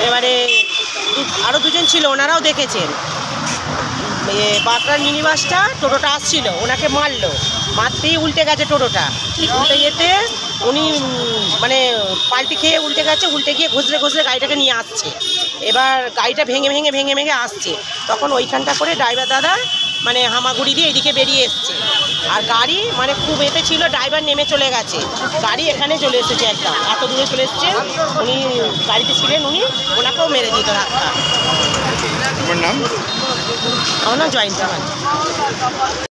এবারে আরও দুজন ছিল, ওনারাও দেখেছেন। বাঁকড়ার মিনি বাসটা টোটোটা আসছিল, ওনাকে মারলো, মারতেই উল্টে গেছে টোটোটা। উল্টে যেতে উনি মানে পাল্টি খেয়ে উল্টে গেছে, উল্টে গিয়ে ঘষলে ঘষলে গাড়িটাকে নিয়ে আসছে। এবার গাড়িটা ভেঙে ভেঙে ভেঙে ভেঙে আসছে, তখন ওইখানটা করে ড্রাইভার দাদা মানে হামাগুড়ি দিয়ে এদিকে বেরিয়ে এসছে। আর গাড়ি মানে খুব এতে ছিল, ড্রাইভার নেমে চলে গেছে, গাড়ি এখানে চলে এসেছে, একদম এত দূরে চলে এসছেন উনি, গাড়িতে ছিলেন উনি, ওনাকেও মেরে দিত ধাক্কা। আমার নাম আমার নাম জয়ন্তী।